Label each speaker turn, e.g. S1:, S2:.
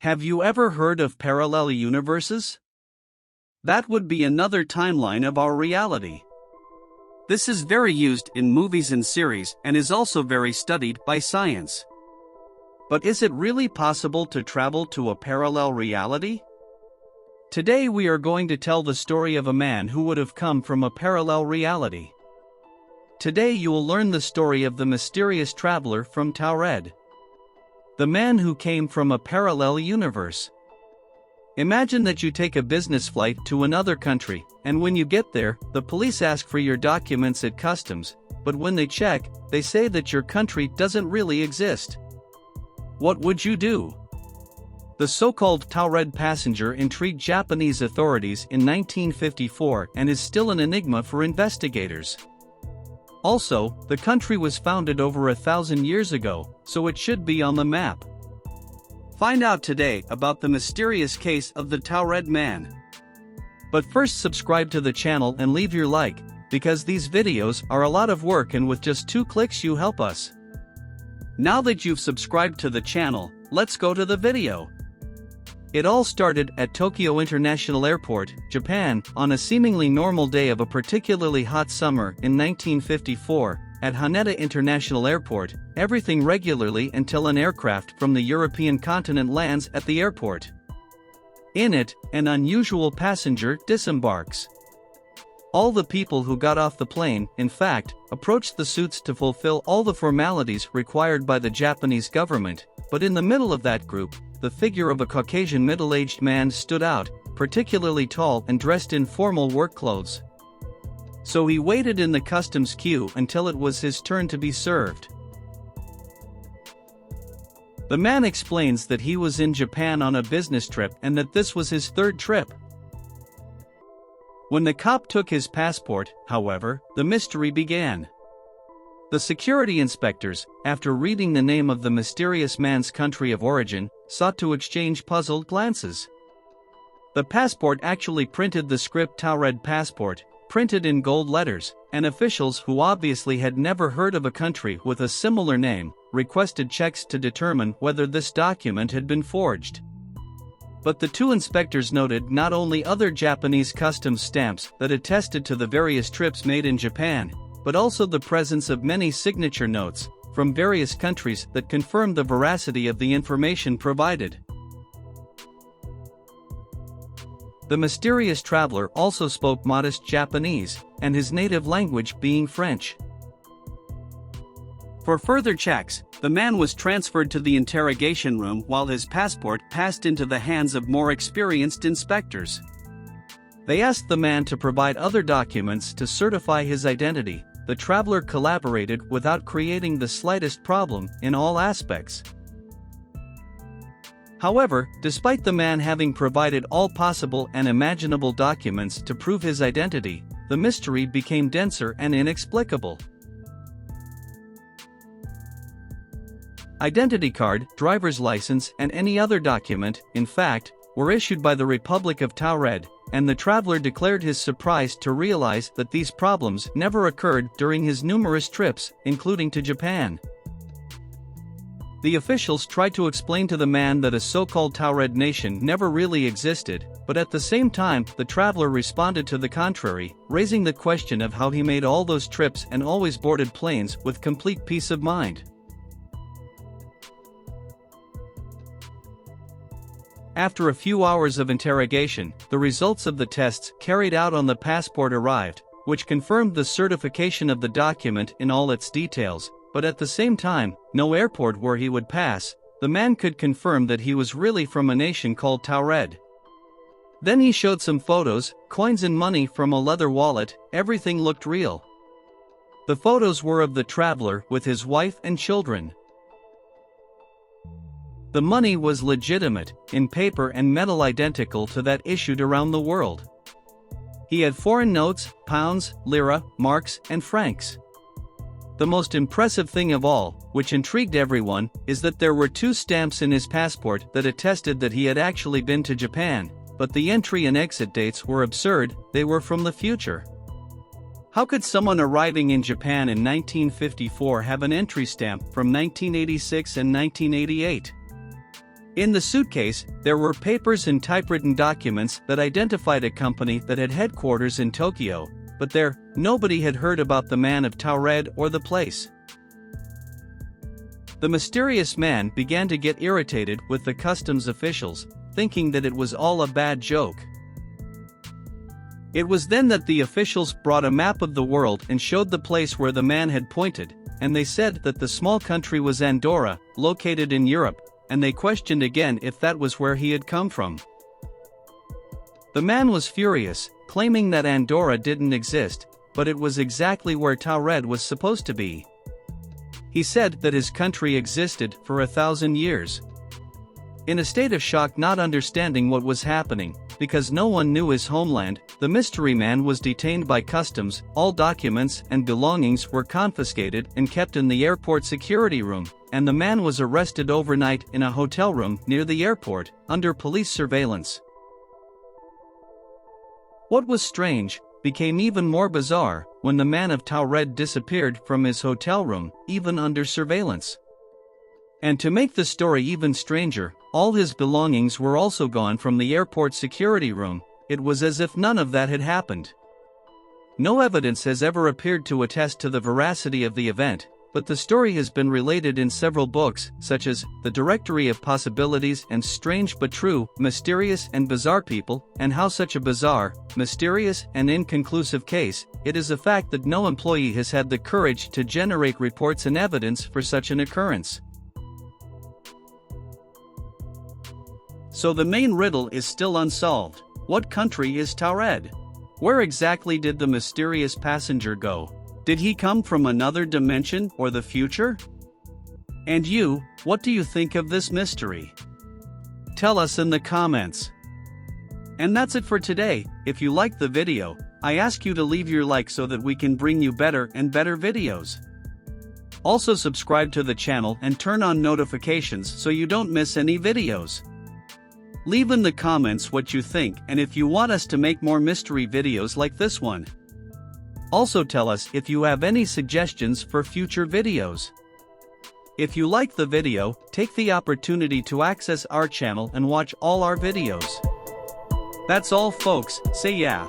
S1: Have you ever heard of parallel universes? That would be another timeline of our reality. This is very used in movies and series and is also very studied by science. But is it really possible to travel to a parallel reality? Today we are going to tell the story of a man who would have come from a parallel reality. Today you will learn the story of the mysterious traveler from Taured. The man who came from a parallel universe. Imagine that you take a business flight to another country, and when you get there, the police ask for your documents at customs, but when they check, they say that your country doesn't really exist. What would you do? The so-called Taured passenger intrigued Japanese authorities in 1954 and is still an enigma for investigators. Also, the country was founded over 1,000 years ago, so it should be on the map. Find out today about the mysterious case of the Taured man. But first subscribe to the channel and leave your like, because these videos are a lot of work and with just 2 clicks you help us. Now that you've subscribed to the channel, let's go to the video. It all started at Tokyo International Airport, Japan, on a seemingly normal day of a particularly hot summer in 1954. At Haneda International Airport, everything regularly until an aircraft from the European continent lands at the airport. In it, an unusual passenger disembarks. All the people who got off the plane, in fact, approached the suites to fulfill all the formalities required by the Japanese government, but in the middle of that group, the figure of a Caucasian middle-aged man stood out, particularly tall and dressed in formal work clothes. So he waited in the customs queue until it was his turn to be served. The man explains that he was in Japan on a business trip and that this was his 3rd trip. When the cop took his passport, however, the mystery began. The security inspectors, after reading the name of the mysterious man's country of origin, sought to exchange puzzled glances. The passport actually printed the script Taured passport, printed in gold letters, and officials who obviously had never heard of a country with a similar name, requested checks to determine whether this document had been forged. But the 2 inspectors noted not only other Japanese customs stamps that attested to the various trips made in Japan, but also the presence of many signature notes from various countries that confirmed the veracity of the information provided. The mysterious traveler also spoke modest Japanese, and his native language being French. For further checks, the man was transferred to the interrogation room while his passport passed into the hands of more experienced inspectors. They asked the man to provide other documents to certify his identity. The traveler collaborated without creating the slightest problem in all aspects. However, despite the man having provided all possible and imaginable documents to prove his identity, the mystery became denser and inexplicable. Identity card, driver's license, and any other document, in fact, were issued by the Republic of Taured, and the traveler declared his surprise to realize that these problems never occurred during his numerous trips, including to Japan. The officials tried to explain to the man that a so-called Taured nation never really existed, but at the same time, the traveler responded to the contrary, raising the question of how he made all those trips and always boarded planes with complete peace of mind. After a few hours of interrogation, the results of the tests carried out on the passport arrived, which confirmed the certification of the document in all its details, but at the same time, no airport where he would pass, the man could confirm that he was really from a nation called Taured. Then he showed some photos, coins and money from a leather wallet. Everything looked real. The photos were of the traveler with his wife and children. The money was legitimate, in paper and metal identical to that issued around the world. He had foreign notes, pounds, lira, marks, and francs. The most impressive thing of all, which intrigued everyone, is that there were 2 stamps in his passport that attested that he had actually been to Japan, but the entry and exit dates were absurd. They were from the future. How could someone arriving in Japan in 1954 have an entry stamp from 1986 and 1988? In the suitcase, there were papers and typewritten documents that identified a company that had headquarters in Tokyo, but there, nobody had heard about the man of Taured or the place. The mysterious man began to get irritated with the customs officials, thinking that it was all a bad joke. It was then that the officials brought a map of the world and showed the place where the man had pointed, and they said that the small country was Andorra, located in Europe, and they questioned again if that was where he had come from. The man was furious, claiming that Andorra didn't exist, but it was exactly where Taured was supposed to be. He said that his country existed for 1,000 years. In a state of shock, not understanding what was happening, because no one knew his homeland, the mystery man was detained by customs, all documents and belongings were confiscated and kept in the airport security room, and the man was arrested overnight in a hotel room near the airport, under police surveillance. What was strange became even more bizarre when the man of Taured disappeared from his hotel room, even under surveillance. And to make the story even stranger, all his belongings were also gone from the airport security room. It was as if none of that had happened. No evidence has ever appeared to attest to the veracity of the event, but the story has been related in several books, such as The Directory of Possibilities and Strange but True, Mysterious and Bizarre People, and How Such a Bizarre, Mysterious and Inconclusive Case. It is a fact that no employee has had the courage to generate reports and evidence for such an occurrence. So the main riddle is still unsolved. What country is Taured? Where exactly did the mysterious passenger go? Did he come from another dimension or the future? And you, what do you think of this mystery? Tell us in the comments. And that's it for today. If you liked the video, I ask you to leave your like so that we can bring you better and better videos. Also subscribe to the channel and turn on notifications so you don't miss any videos. Leave in the comments what you think and if you want us to make more mystery videos like this one. Also tell us if you have any suggestions for future videos. If you like the video, take the opportunity to access our channel and watch all our videos. That's all folks, say yeah.